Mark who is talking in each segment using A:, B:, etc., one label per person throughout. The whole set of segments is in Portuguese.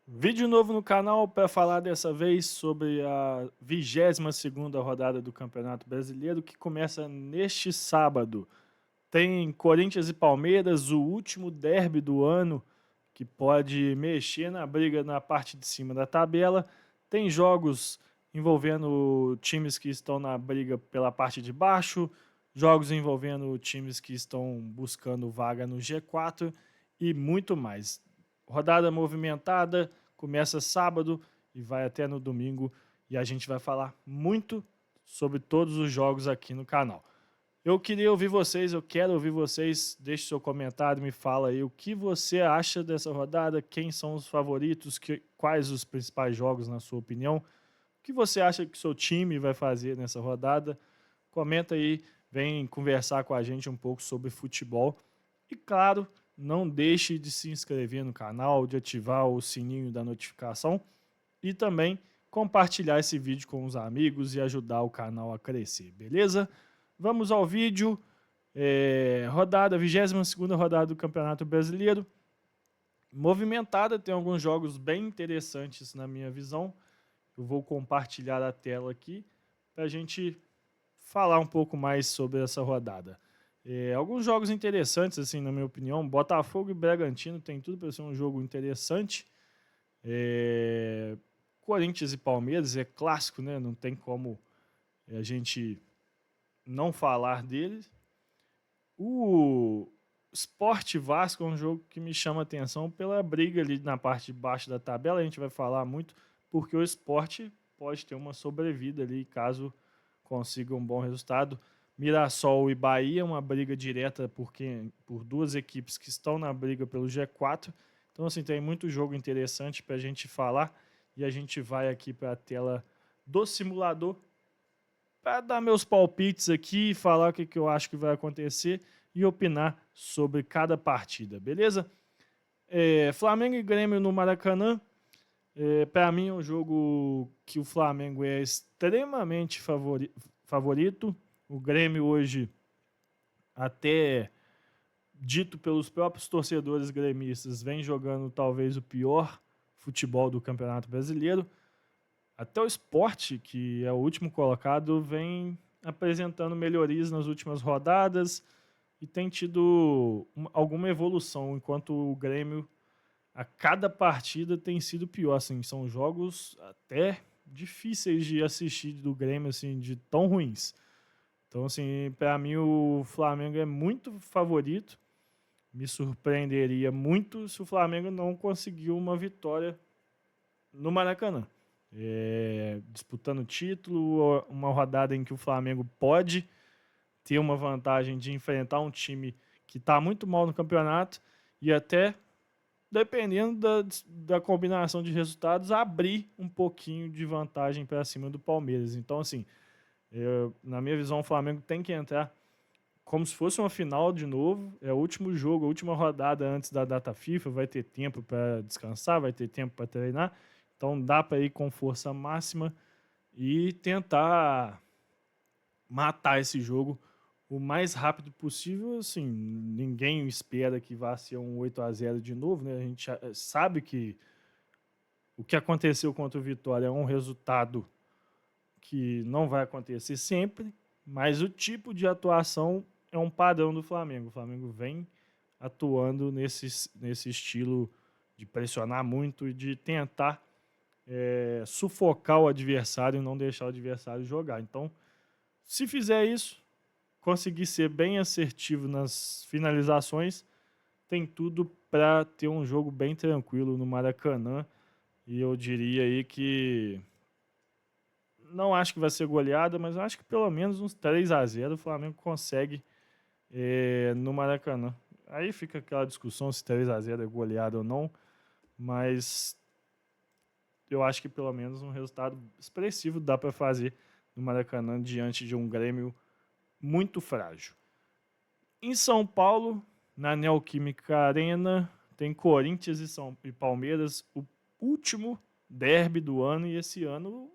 A: Vídeo novo no canal para falar dessa vez sobre a 22ª rodada do Campeonato Brasileiro, que começa neste sábado. Tem Corinthians e Palmeiras, o último derby do ano, que pode mexer na briga na parte de cima da tabela. Tem jogos envolvendo times que estão na briga pela parte de baixo, jogos envolvendo times que estão buscando vaga no G4 e muito mais. Rodada movimentada, começa sábado e vai até no domingo, e a gente vai falar muito sobre todos os jogos aqui no canal. Eu queria ouvir vocês, eu quero ouvir vocês. Deixe seu comentário, me fala aí o que você acha dessa rodada, quem são os favoritos, quais os principais jogos na sua opinião, o que você acha que seu time vai fazer nessa rodada. Comenta aí, vem conversar com a gente um pouco sobre futebol. E claro, não deixe de se inscrever no canal, de ativar o sininho da notificação e também compartilhar esse vídeo com os amigos e ajudar o canal a crescer, beleza? Vamos ao vídeo. Rodada, 22ª rodada do Campeonato Brasileiro. Movimentada, tem alguns jogos bem interessantes na minha visão. Eu vou compartilhar a tela aqui para a gente falar um pouco mais sobre essa rodada. Alguns jogos interessantes, assim, na minha opinião. Botafogo e Bragantino tem tudo para ser um jogo interessante. Corinthians e Palmeiras é clássico, né? Não tem como a gente não falar deles. O Sport Vasco é um jogo que me chama atenção pela briga ali na parte de baixo da tabela. A gente vai falar muito porque o Sport pode ter uma sobrevida ali caso consiga um bom resultado. Mirassol e Bahia, uma briga direta por duas equipes que estão na briga pelo G4. Então, assim, tem muito jogo interessante para a gente falar. E a gente vai aqui para a tela do simulador para dar meus palpites aqui, falar o que eu acho que vai acontecer e opinar sobre cada partida, beleza? Flamengo e Grêmio no Maracanã. Para mim é um jogo que o Flamengo é extremamente favorito. O Grêmio hoje, até dito pelos próprios torcedores gremistas, vem jogando talvez o pior futebol do Campeonato Brasileiro. Até o Sport, que é o último colocado, vem apresentando melhorias nas últimas rodadas e tem tido alguma evolução, enquanto o Grêmio, a cada partida, tem sido pior. Assim, são jogos até difíceis de assistir do Grêmio, assim, de tão ruins. Então, assim, para mim o Flamengo é muito favorito. Me surpreenderia muito se o Flamengo não conseguir uma vitória no Maracanã. Disputando o título, uma rodada em que o Flamengo pode ter uma vantagem de enfrentar um time que está muito mal no campeonato e até, dependendo da combinação de resultados, abrir um pouquinho de vantagem para cima do Palmeiras. Então, assim, na minha visão, o Flamengo tem que entrar como se fosse uma final de novo. É o último jogo, a última rodada antes da data FIFA. Vai ter tempo para descansar, vai ter tempo para treinar. Então dá para ir com força máxima e tentar matar esse jogo o mais rápido possível. Assim, ninguém espera que vá ser um 8-0 de novo, né? A gente sabe que o que aconteceu contra o Vitória é um resultado que não vai acontecer sempre, mas o tipo de atuação é um padrão do Flamengo. O Flamengo vem atuando nesse estilo de pressionar muito e de tentar sufocar o adversário e não deixar o adversário jogar. Então, se fizer isso, conseguir ser bem assertivo nas finalizações, tem tudo para ter um jogo bem tranquilo no Maracanã. E eu diria aí que não acho que vai ser goleada, mas eu acho que pelo menos uns 3-0 o Flamengo consegue no Maracanã. Aí fica aquela discussão se 3-0 é goleada ou não, mas eu acho que pelo menos um resultado expressivo dá para fazer no Maracanã diante de um Grêmio muito frágil. Em São Paulo, na Neoquímica Arena, tem Corinthians e Palmeiras, o último derby do ano, e esse ano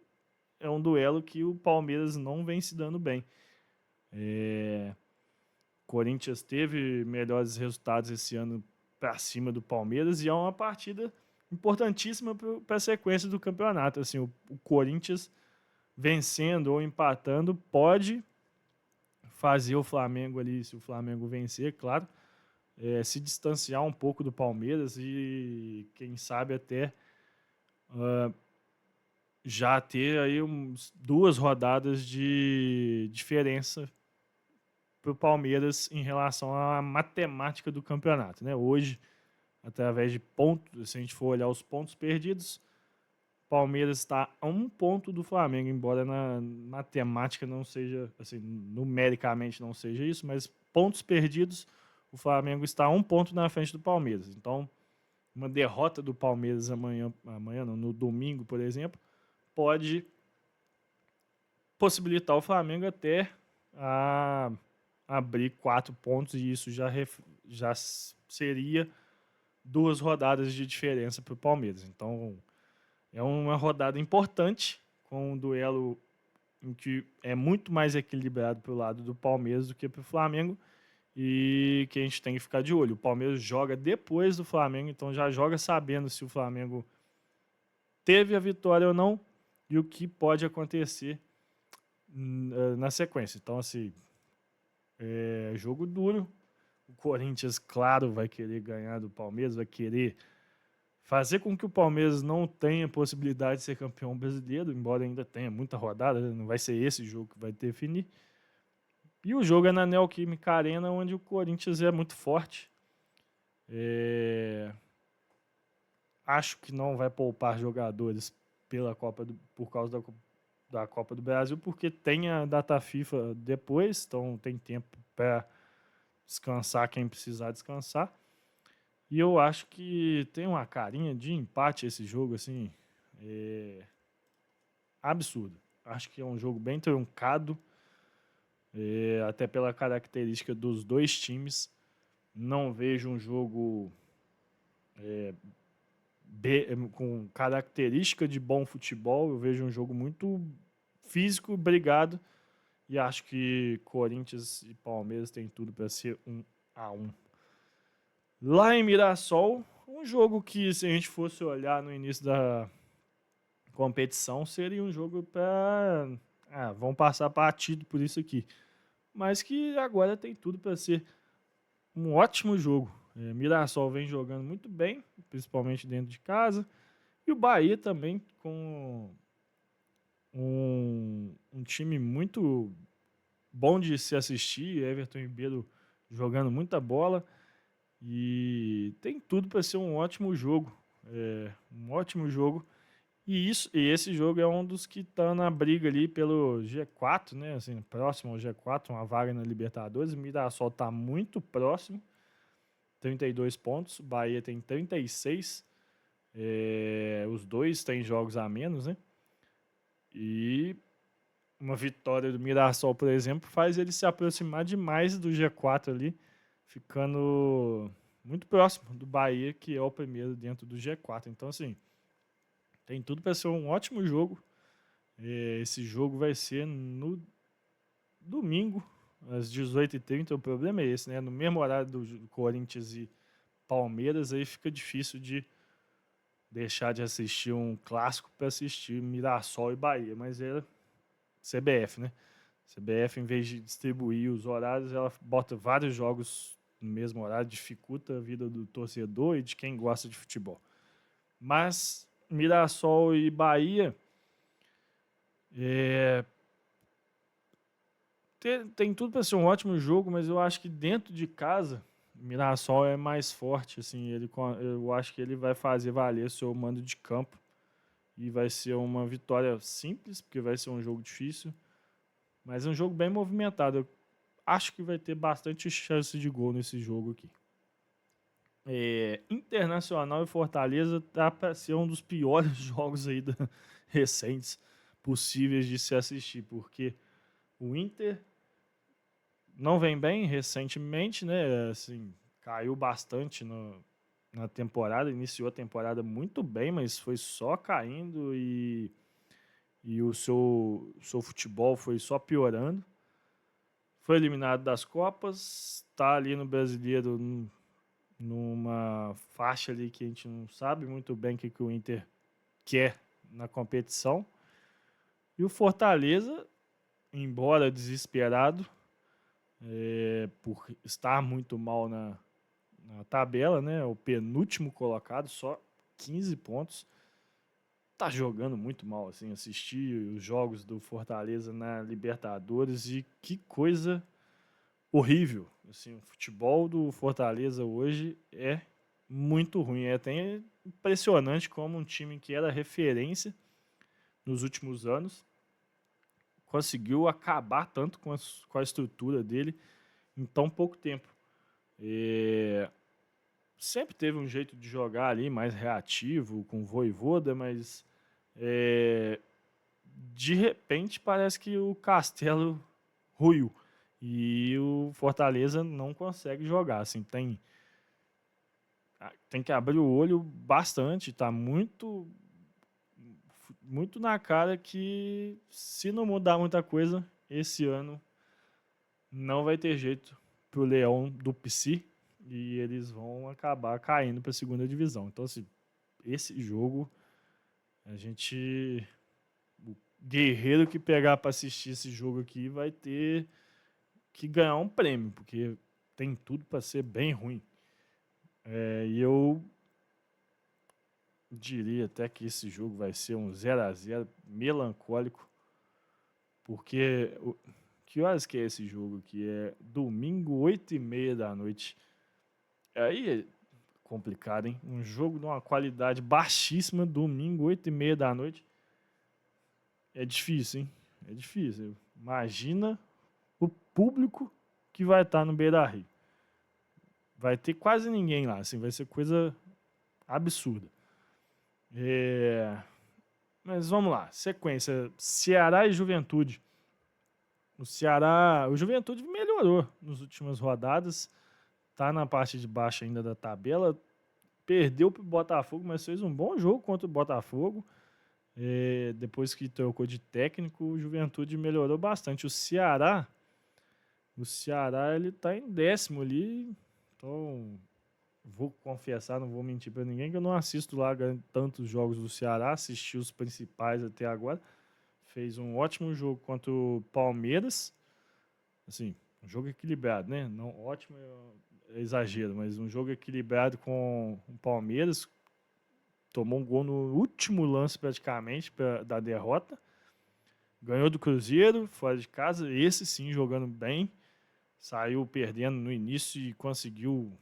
A: é um duelo que o Palmeiras não vem se dando bem. Corinthians teve melhores resultados esse ano para cima do Palmeiras e é uma partida importantíssima para a sequência do campeonato. Assim, o Corinthians vencendo ou empatando pode fazer o Flamengo ali, se o Flamengo vencer, claro, se distanciar um pouco do Palmeiras e quem sabe até já ter aí 2 rodadas de diferença para o Palmeiras em relação à matemática do campeonato, né? Hoje, através de pontos, se a gente for olhar os pontos perdidos, o Palmeiras está a 1 ponto do Flamengo, embora na matemática não seja, assim, numericamente não seja isso, mas pontos perdidos, o Flamengo está a 1 ponto na frente do Palmeiras. Então, uma derrota do Palmeiras amanhã não, no domingo, por exemplo, pode possibilitar o Flamengo até a abrir 4 pontos, e isso já seria 2 rodadas de diferença para o Palmeiras. Então, é uma rodada importante, com um duelo em que é muito mais equilibrado para o lado do Palmeiras do que para o Flamengo, e que a gente tem que ficar de olho. O Palmeiras joga depois do Flamengo, então já joga sabendo se o Flamengo teve a vitória ou não e o que pode acontecer na sequência. Então, assim, é jogo duro. O Corinthians, claro, vai querer ganhar do Palmeiras, vai querer fazer com que o Palmeiras não tenha possibilidade de ser campeão brasileiro, embora ainda tenha muita rodada, não vai ser esse jogo que vai definir. E o jogo é na Neoquímica Arena, onde o Corinthians é muito forte. Acho que não vai poupar jogadores por causa da Copa do Brasil, porque tem a data FIFA depois, então tem tempo para descansar quem precisar descansar. E eu acho que tem uma carinha de empate esse jogo, assim, absurdo. Acho que é um jogo bem truncado, até pela característica dos 2 times. Não vejo um jogo com característica de bom futebol. Eu vejo um jogo muito físico, brigado, e acho que Corinthians e Palmeiras têm tudo para ser 1-1. Lá em Mirassol, um jogo que, se a gente fosse olhar no início da competição, seria um jogo para vão passar batido por isso aqui, mas que agora tem tudo para ser um ótimo jogo. Mirassol vem jogando muito bem, principalmente dentro de casa, e o Bahia também com um time muito bom de se assistir. Everton Ribeiro jogando muita bola, e tem tudo para ser um ótimo jogo. Um ótimo jogo. E esse jogo é um dos que está na briga ali pelo G4, né? Assim, próximo ao G4, uma vaga na Libertadores. O Mirassol está muito próximo, 32 pontos. O Bahia tem 36. Os dois têm jogos a menos, né? E uma vitória do Mirassol, por exemplo, faz ele se aproximar demais do G4 ali, ficando muito próximo do Bahia, que é o primeiro dentro do G4. Então, assim, tem tudo para ser um ótimo jogo. Esse jogo vai ser no domingo, às 18h30. O problema é esse, né? No mesmo horário do Corinthians e Palmeiras, aí fica difícil de deixar de assistir um clássico para assistir Mirassol e Bahia. Mas é CBF, né? CBF, em vez de distribuir os horários, ela bota vários jogos no mesmo horário, dificulta a vida do torcedor e de quem gosta de futebol. Mas Mirassol e Bahia tem tudo para ser um ótimo jogo, mas eu acho que dentro de casa Mirassol é mais forte, assim. Eu acho que ele vai fazer valer seu mando de campo e vai ser uma vitória simples, porque vai ser um jogo difícil, mas é um jogo bem movimentado. Eu acho que vai ter bastante chance de gol nesse jogo aqui. Internacional e Fortaleza tá para ser um dos piores jogos aí recentes possíveis de se assistir, porque o Inter não vem bem recentemente, né? Assim, caiu bastante na temporada, iniciou a temporada muito bem, mas foi só caindo, e o seu futebol foi só piorando. Foi eliminado das Copas, está ali no Brasileiro numa faixa ali que a gente não sabe muito bem o que o Inter quer na competição. E o Fortaleza, embora desesperado, por estar muito mal na tabela, né? O penúltimo colocado, só 15 pontos. Tá jogando muito mal, assim, assisti os jogos do Fortaleza na Libertadores e que coisa horrível. Assim, o futebol do Fortaleza hoje é muito ruim. É até impressionante como um time que era referência nos últimos anos conseguiu acabar tanto com a estrutura dele em tão pouco tempo. Sempre teve um jeito de jogar ali mais reativo, com Vojvoda, mas de repente parece que o Castelo ruiu e o Fortaleza não consegue jogar. Assim, tem que abrir o olho bastante, tá muito na cara que se não mudar muita coisa, esse ano não vai ter jeito pro Leão do Psi e eles vão acabar caindo para a segunda divisão. Então, assim, esse jogo a gente o guerreiro que pegar para assistir esse jogo aqui vai ter que ganhar um prêmio, porque tem tudo para ser bem ruim. E eu diria até que esse jogo vai ser um 0-0 melancólico, porque que horas que é esse jogo aqui? É domingo, 8h30 da noite. Aí é complicado, hein? Um jogo de uma qualidade baixíssima, domingo, 8h30 da noite. É difícil, hein? É difícil. Imagina o público que vai estar no Beira-Rio. Vai ter quase ninguém lá, assim, vai ser coisa absurda. Mas vamos lá, sequência, Ceará e Juventude. O Juventude melhorou nas últimas rodadas, tá na parte de baixo ainda da tabela, perdeu para o Botafogo, mas fez um bom jogo contra o Botafogo. Depois que trocou de técnico, o Juventude melhorou bastante. O Ceará ele tá em 10º ali, então vou confessar, não vou mentir para ninguém que eu não assisto lá tantos jogos do Ceará, assisti os principais até agora. Fez um ótimo jogo contra o Palmeiras, assim, um jogo equilibrado, né? Não ótimo é exagero, mas um jogo equilibrado com o Palmeiras. Tomou um gol no último lance praticamente da derrota. Ganhou do Cruzeiro fora de casa, esse sim jogando bem. Saiu perdendo no início e conseguiu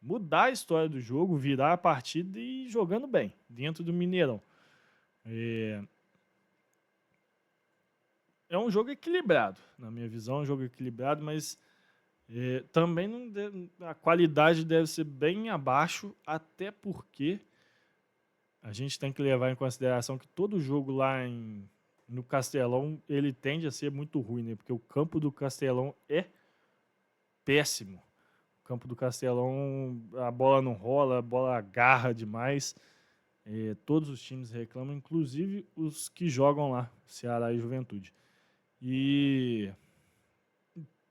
A: mudar a história do jogo, virar a partida e jogando bem dentro do Mineirão. É um jogo equilibrado, na minha visão, é um jogo equilibrado, mas também a qualidade deve ser bem abaixo, até porque a gente tem que levar em consideração que todo jogo lá no Castelão ele tende a ser muito ruim, né? Porque o campo do Castelão é péssimo. O campo do Castelão, a bola não rola, a bola agarra demais. Todos os times reclamam, inclusive os que jogam lá, Ceará e Juventude. E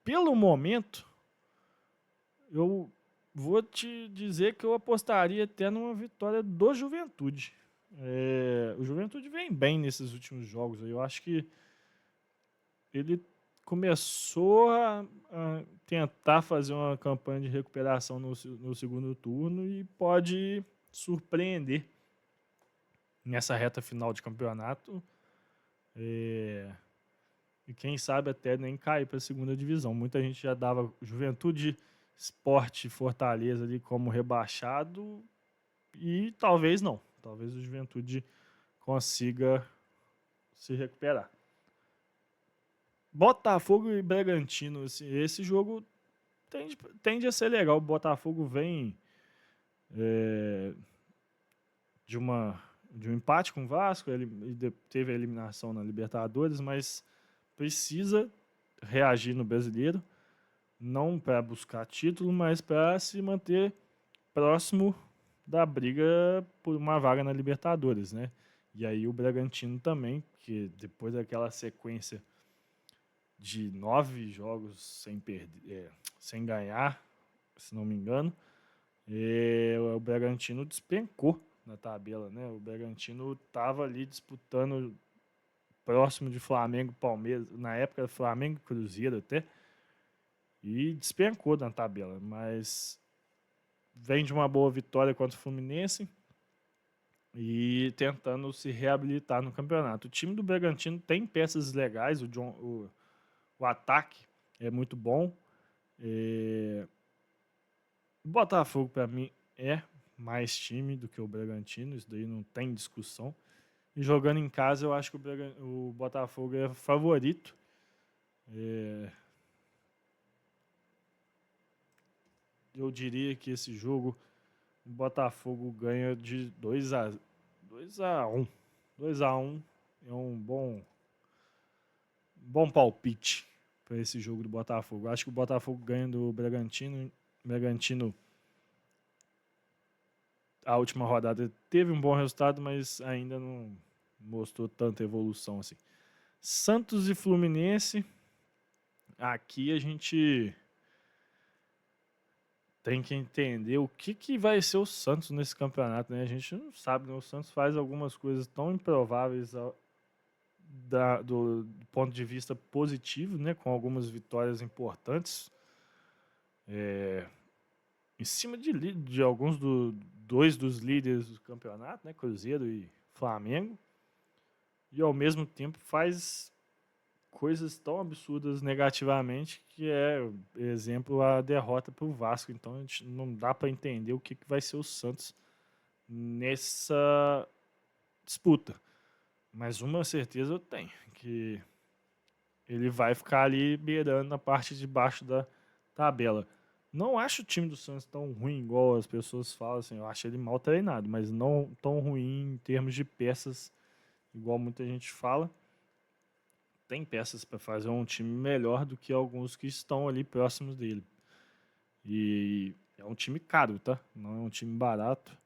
A: pelo momento, eu vou te dizer que eu apostaria até numa vitória do Juventude. O Juventude vem bem nesses últimos jogos. Eu acho que ele começou a tentar fazer uma campanha de recuperação no segundo turno e pode surpreender nessa reta final de campeonato. E quem sabe até nem cair para a segunda divisão. Muita gente já dava Juventude, Sport, Fortaleza ali como rebaixado e talvez não. Talvez o Juventude consiga se recuperar. Botafogo e Bragantino, esse jogo tende a ser legal. O Botafogo vem de um empate com o Vasco, ele teve a eliminação na Libertadores, mas precisa reagir no Brasileiro, não para buscar título, mas para se manter próximo da briga por uma vaga na Libertadores, né? E aí o Bragantino também, que depois daquela sequência de 9 jogos sem ganhar, se não me engano, O Bragantino despencou na tabela, né? O Bragantino estava ali disputando próximo de Flamengo e Palmeiras, na época Flamengo e Cruzeiro até, e despencou na tabela, mas vem de uma boa vitória contra o Fluminense e tentando se reabilitar no campeonato. O time do Bragantino tem peças legais, o ataque é muito bom. O Botafogo, para mim, é mais time do que o Bragantino, isso daí não tem discussão. E jogando em casa, eu acho que o Botafogo é favorito. Eu diria que esse jogo o Botafogo ganha de 2-1. 2-1 é um bom palpite para esse jogo do Botafogo. Eu acho que o Botafogo ganha do Bragantino. O Bragantino, a última rodada, teve um bom resultado, mas ainda não mostrou tanta evolução assim. Santos e Fluminense. Aqui a gente tem que entender o que vai ser o Santos nesse campeonato, né? A gente não sabe, né? O Santos faz algumas coisas tão improváveis do ponto de vista positivo, né? Com algumas vitórias importantes. Em cima de alguns dois dos líderes do campeonato, né? Cruzeiro e Flamengo. E ao mesmo tempo faz coisas tão absurdas negativamente que é, exemplo, a derrota para o Vasco. Então a gente não dá para entender o que vai ser o Santos nessa disputa. Mas uma certeza eu tenho, que ele vai ficar ali beirando na parte de baixo da tabela. Não acho o time do Santos tão ruim igual as pessoas falam, assim, eu acho ele mal treinado, mas não tão ruim em termos de peças, igual muita gente fala. Tem peças para fazer um time melhor do que alguns que estão ali próximos dele. E é um time caro, tá? Não é um time barato.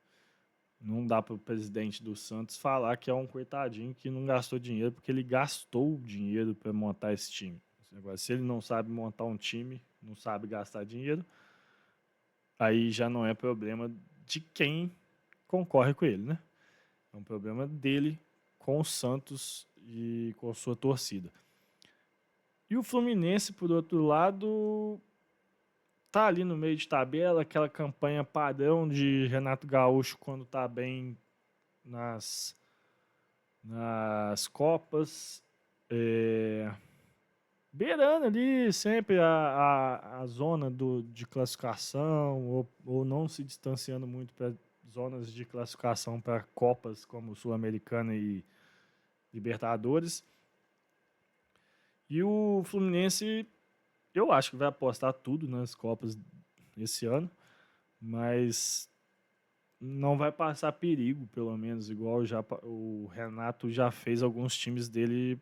A: Não dá para o presidente do Santos falar que é um coitadinho que não gastou dinheiro, porque ele gastou dinheiro para montar esse time. Agora, se ele não sabe montar um time, não sabe gastar dinheiro, aí já não é problema de quem concorre com ele, né? É um problema dele com o Santos e com a sua torcida. E o Fluminense, por outro lado, tá ali no meio de tabela, aquela campanha padrão de Renato Gaúcho quando tá bem nas Copas. Beirando ali sempre a zona de classificação, ou não se distanciando muito para zonas de classificação para Copas como Sul-Americana e Libertadores. E o Fluminense, eu acho que vai apostar tudo nas Copas esse ano, mas não vai passar perigo, pelo menos, igual o Renato já fez alguns times dele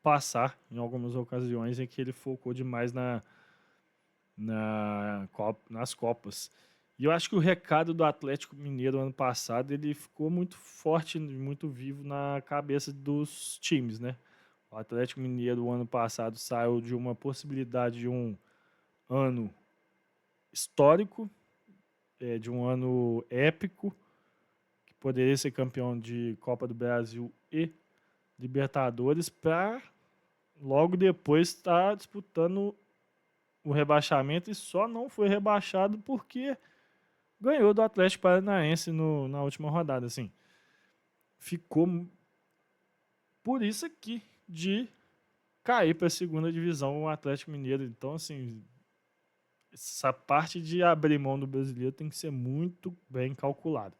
A: passar em algumas ocasiões em que ele focou demais nas Copas. E eu acho que o recado do Atlético Mineiro ano passado ele ficou muito forte, muito vivo na cabeça dos times, né? O Atlético Mineiro ano passado saiu de uma possibilidade de um ano histórico, de um ano épico, que poderia ser campeão de Copa do Brasil e Libertadores, para logo depois estar disputando o rebaixamento, e só não foi rebaixado porque ganhou do Atlético Paranaense na última rodada. Assim, ficou por isso aqui de cair para a segunda divisão o Atlético Mineiro. Então, assim, essa parte de abrir mão do brasileiro tem que ser muito bem calculada.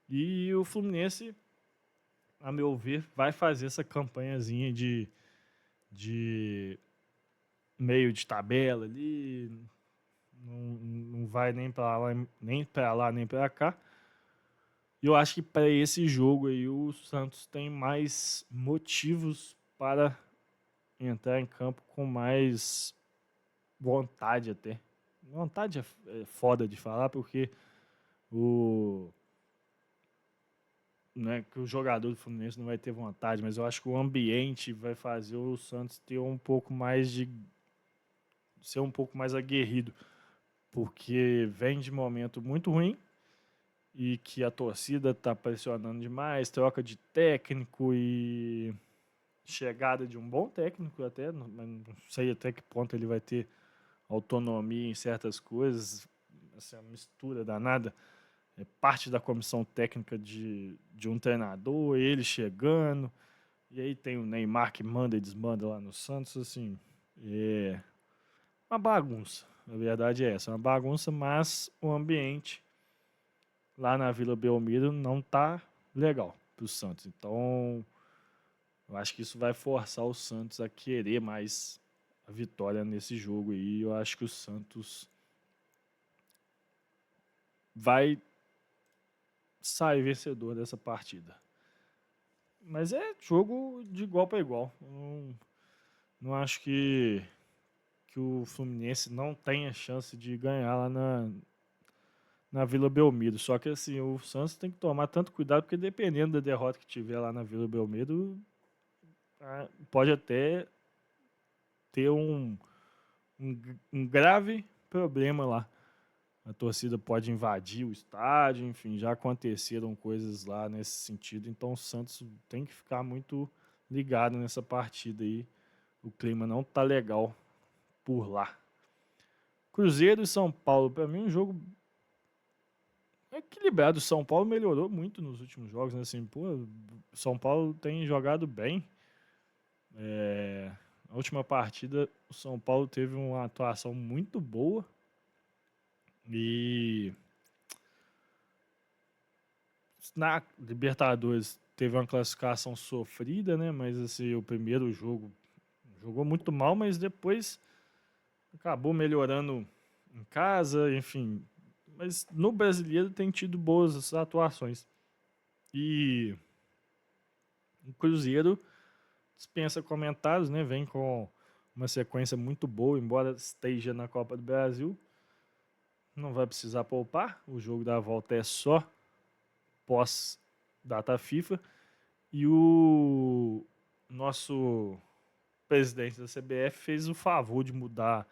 A: E o Fluminense, a meu ver, vai fazer essa campanhazinha de meio de tabela ali, não vai nem para lá, nem para cá. E eu acho que para esse jogo aí o Santos tem mais motivos para entrar em campo com mais vontade até. Vontade é foda de falar, porque o não é que o jogador do Fluminense não vai ter vontade, mas eu acho que o ambiente vai fazer o Santos ter um pouco mais de ser um pouco mais aguerrido porque vem de momento muito ruim e que a torcida está pressionando demais, troca de técnico e chegada de um bom técnico até, mas não sei até que ponto ele vai ter autonomia em certas coisas, essa mistura danada. É parte da comissão técnica de um treinador, ele chegando, e aí tem o Neymar que manda e desmanda lá no Santos, assim, é uma bagunça. A verdade é essa, é uma bagunça, mas o ambiente lá na Vila Belmiro não tá legal pro Santos. Então, eu acho que isso vai forçar o Santos a querer mais a vitória nesse jogo aí. Eu acho que o Santos vai sair vencedor dessa partida. Mas é jogo de igual para igual. Não acho que o Fluminense não tenha chance de ganhar lá na Vila Belmiro. Só que assim, o Santos tem que tomar tanto cuidado, porque dependendo da derrota que tiver lá na Vila Belmiro, pode até ter um grave problema lá. A torcida pode invadir o estádio, enfim, já aconteceram coisas lá nesse sentido. Então o Santos tem que ficar muito ligado nessa partida aí. O clima não tá legal por lá. Cruzeiro e São Paulo, para mim, um jogo equilibrado. O São Paulo melhorou muito nos últimos jogos, né? Assim, pô, São Paulo tem jogado bem. Na última partida, o São Paulo teve uma atuação muito boa e na Libertadores teve uma classificação sofrida, né? Mas assim, o primeiro jogo jogou muito mal, mas depois acabou melhorando em casa, enfim. Mas no brasileiro tem tido boas atuações. E o Cruzeiro dispensa comentários, né? Vem com uma sequência muito boa, embora esteja na Copa do Brasil. Não vai precisar poupar. O jogo da volta é só pós data FIFA. E o nosso presidente da CBF fez o favor de mudar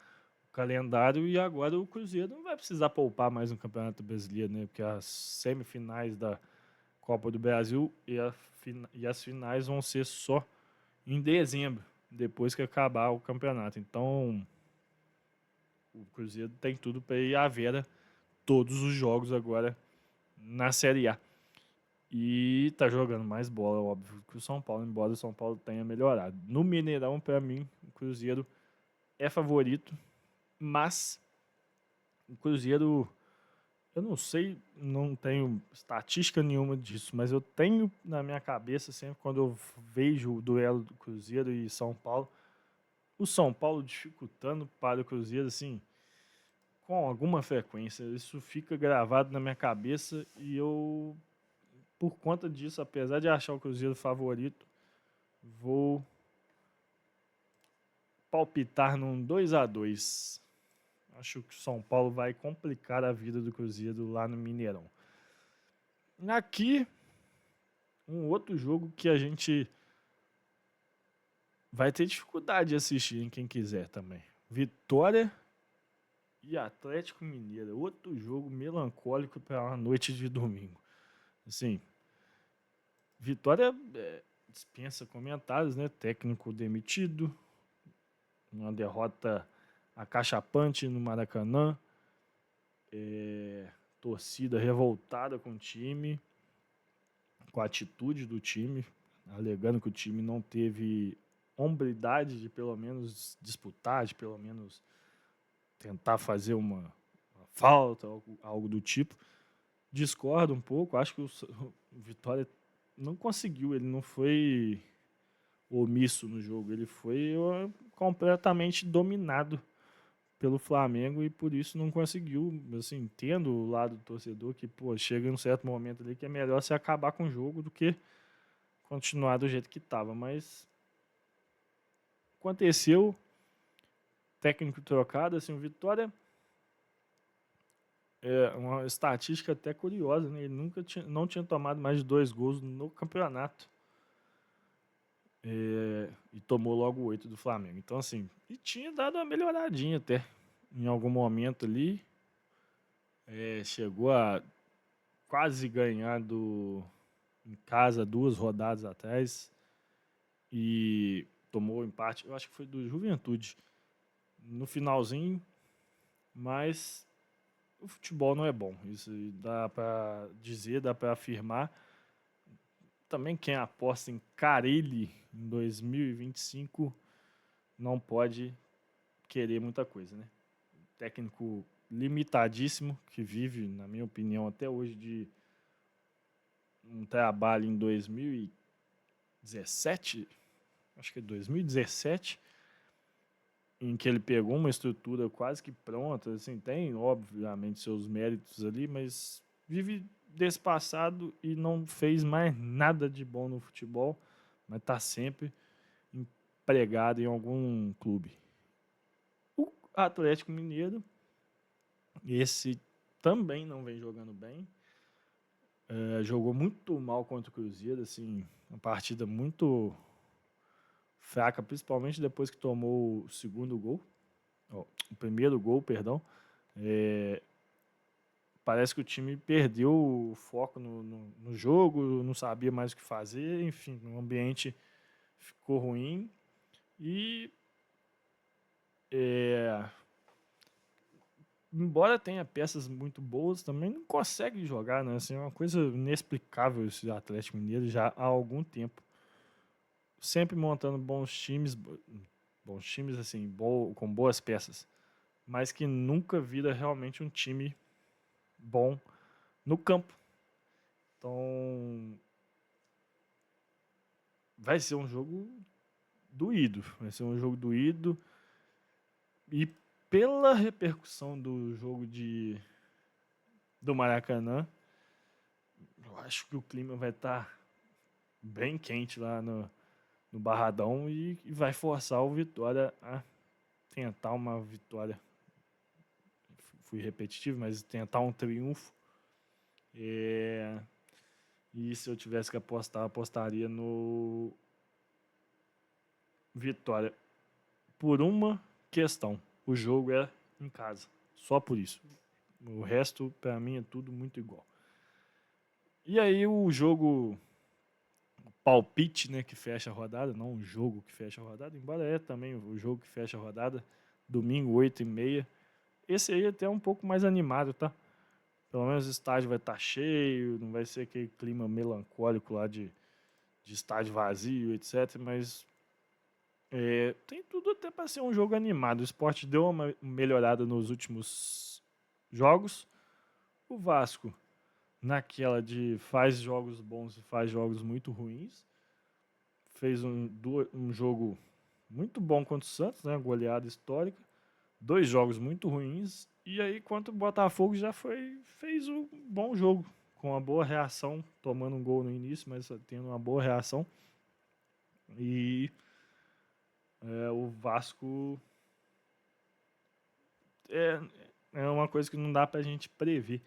A: o calendário e agora o Cruzeiro não vai precisar poupar mais no Campeonato Brasileiro, né? Porque as semifinais da Copa do Brasil e as finais vão ser só em dezembro, depois que acabar o campeonato. Então, o Cruzeiro tem tudo para ir à Vera todos os jogos agora na Série A. E tá jogando mais bola, óbvio, que o São Paulo, embora o São Paulo tenha melhorado. No Mineirão, para mim, o Cruzeiro é favorito, mas o Cruzeiro, eu não sei, não tenho estatística nenhuma disso, mas eu tenho na minha cabeça sempre quando eu vejo o duelo do Cruzeiro e São Paulo, o São Paulo dificultando para o Cruzeiro, assim, com alguma frequência. Isso fica gravado na minha cabeça e eu, por conta disso, apesar de achar o Cruzeiro favorito, vou palpitar num 2-2. Acho que o São Paulo vai complicar a vida do Cruzeiro lá no Mineirão. Aqui, um outro jogo que a gente vai ter dificuldade de assistir em quem quiser também. Vitória e Atlético Mineiro. Outro jogo melancólico para uma noite de domingo. Assim, Vitória dispensa comentários, né? Técnico demitido, uma derrota acachapante no Maracanã, torcida revoltada com o time, com a atitude do time, alegando que o time não teve hombridade de pelo menos disputar, de pelo menos tentar fazer uma falta, algo do tipo. Discordo um pouco, acho que o Vitória não conseguiu, ele não foi omisso no jogo, ele foi completamente dominado pelo Flamengo e por isso não conseguiu, assim, entendo o lado do torcedor que, pô, chega em um certo momento ali que é melhor se acabar com o jogo do que continuar do jeito que estava, mas aconteceu, técnico trocado, assim, o Vitória é uma estatística até curiosa, né? Ele não tinha tomado mais de 2 gols no campeonato. E tomou logo 8 do Flamengo. Então, assim, e tinha dado uma melhoradinha até em algum momento ali. chegou a quase ganhar em casa 2 rodadas atrás e tomou o empate, eu acho que foi do Juventude, no finalzinho, mas o futebol não é bom, isso dá para dizer, dá para afirmar. Também quem aposta em Carille em 2025 não pode querer muita coisa, né? Técnico limitadíssimo, que vive, na minha opinião, até hoje de um trabalho em 2017, acho que é 2017, em que ele pegou uma estrutura quase que pronta, assim, tem obviamente seus méritos ali, mas vive desse passado e não fez mais nada de bom no futebol, mas está sempre empregado em algum clube. O Atlético Mineiro, esse também não vem jogando bem, jogou muito mal contra o Cruzeiro, assim, uma partida muito fraca, principalmente depois que tomou o segundo gol, o primeiro gol, perdão. Parece que o time perdeu o foco no jogo, não sabia mais o que fazer, enfim, o ambiente ficou ruim e embora tenha peças muito boas, também não consegue jogar, né? Assim, é uma coisa inexplicável esse Atlético Mineiro já há algum tempo. Sempre montando bons times assim, com boas peças, mas que nunca vira realmente um time bom no campo. Então, vai ser um jogo doído. Vai ser um jogo doído. E pela repercussão do jogo do Maracanã, eu acho que o clima vai estar bem quente lá no Barradão e vai forçar o Vitória a tentar uma vitória. Fui repetitivo, mas tentar um triunfo. E se eu tivesse que apostar, apostaria no Vitória. Por uma questão. O jogo é em casa. Só por isso. O resto, para mim, é tudo muito igual. E aí o jogo palpite, né, que fecha a rodada, não o jogo que fecha a rodada, embora é também o jogo que fecha a rodada, domingo, 8h30. Esse aí é até um pouco mais animado, tá? Pelo menos o estádio vai estar cheio, não vai ser aquele clima melancólico lá de estádio vazio, etc. Mas tem tudo até para ser um jogo animado. O Sport deu uma melhorada nos últimos jogos. O Vasco, naquela de faz jogos bons e faz jogos muito ruins, fez um jogo muito bom contra o Santos, né? Goleada histórica. 2 jogos muito ruins. E aí, contra o Botafogo, já fez um bom jogo. Com uma boa reação, tomando um gol no início, mas tendo uma boa reação. E o Vasco é uma coisa que não dá pra gente prever.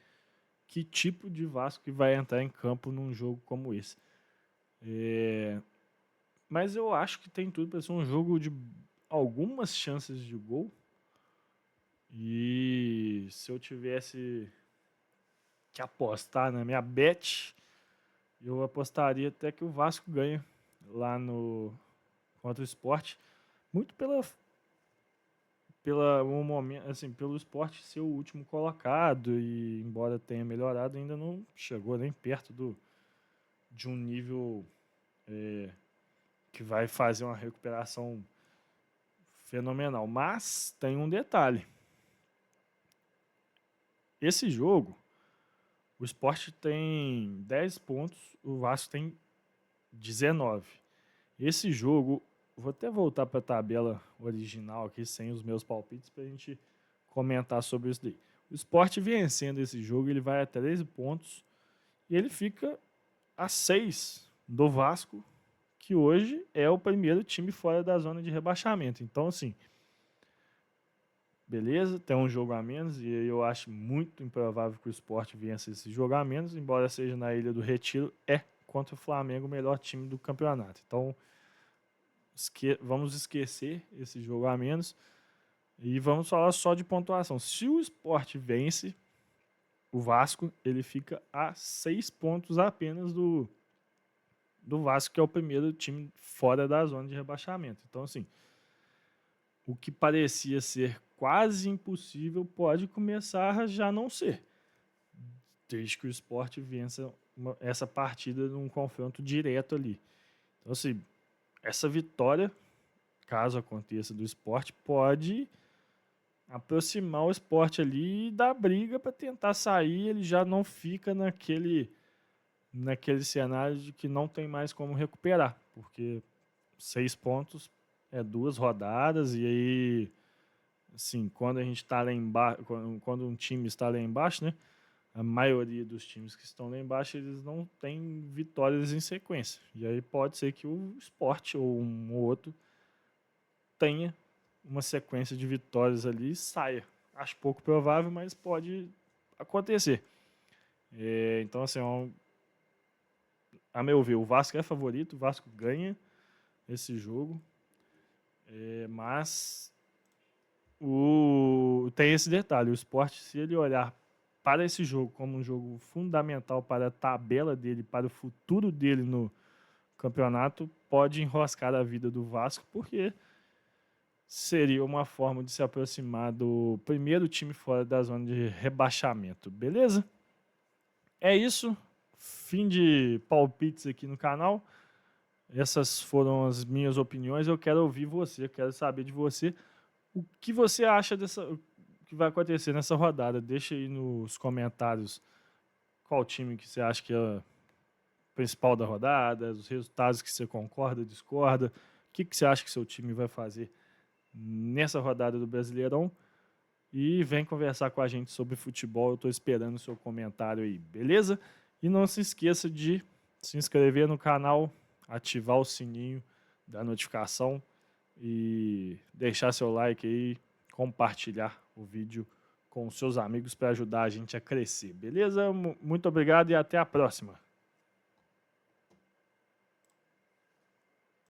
A: Que tipo de Vasco que vai entrar em campo num jogo como esse. Mas eu acho que tem tudo para ser um jogo de algumas chances de gol. E se eu tivesse que apostar na minha bet, eu apostaria até que o Vasco ganha lá no contra o Sport, muito pela um momento, assim, pelo Sport ser o último colocado e embora tenha melhorado, ainda não chegou nem perto de um nível que vai fazer uma recuperação fenomenal. Mas tem um detalhe. Esse jogo, o Sport tem 10 pontos, o Vasco tem 19. Esse jogo, vou até voltar para a tabela original aqui, sem os meus palpites, para a gente comentar sobre isso daí. O Sport vencendo esse jogo, ele vai a 13 pontos e ele fica a 6 do Vasco, que hoje é o primeiro time fora da zona de rebaixamento. Então, assim, beleza, tem um jogo a menos e eu acho muito improvável que o Sport vença esse jogo a menos, embora seja na Ilha do Retiro, é contra o Flamengo o melhor time do campeonato. Então, vamos esquecer esse jogo a menos e vamos falar só de pontuação. Se o Sport vence, o Vasco ele fica a 6 pontos apenas do Vasco, que é o primeiro time fora da zona de rebaixamento. Então, assim, o que parecia ser quase impossível pode começar a já não ser, desde que o Sport vença essa partida num confronto direto ali. Então, assim, essa vitória, caso aconteça do Sport, pode aproximar o Sport ali e dar briga para tentar sair. Ele já não fica naquele cenário de que não tem mais como recuperar, porque 6 pontos é 2 rodadas, e aí, assim, quando a gente está lá embaixo, quando um time está lá embaixo, né, a maioria dos times que estão lá embaixo, eles não têm vitórias em sequência. E aí pode ser que o Sport ou um ou outro tenha uma sequência de vitórias ali e saia. Acho pouco provável, mas pode acontecer. Então, assim, a meu ver, o Vasco é favorito, o Vasco ganha esse jogo, mas tem esse detalhe: o Sport, se ele olhar para esse jogo como um jogo fundamental para a tabela dele, para o futuro dele no campeonato, pode enroscar a vida do Vasco, porque seria uma forma de se aproximar do primeiro time fora da zona de rebaixamento, beleza? É isso, fim de palpites aqui no canal. Essas foram as minhas opiniões. Eu quero ouvir você, eu quero saber de você o que você acha o que vai acontecer nessa rodada. Deixa aí nos comentários qual time que você acha que é o principal da rodada, os resultados que você concorda, discorda, o que você acha que seu time vai fazer nessa rodada do Brasileirão. E vem conversar com a gente sobre futebol. Eu estou esperando o seu comentário aí, beleza? E não se esqueça de se inscrever no canal, ativar o sininho da notificação e deixar seu like aí, compartilhar o vídeo com os seus amigos para ajudar a gente a crescer, beleza? Muito obrigado e até a próxima.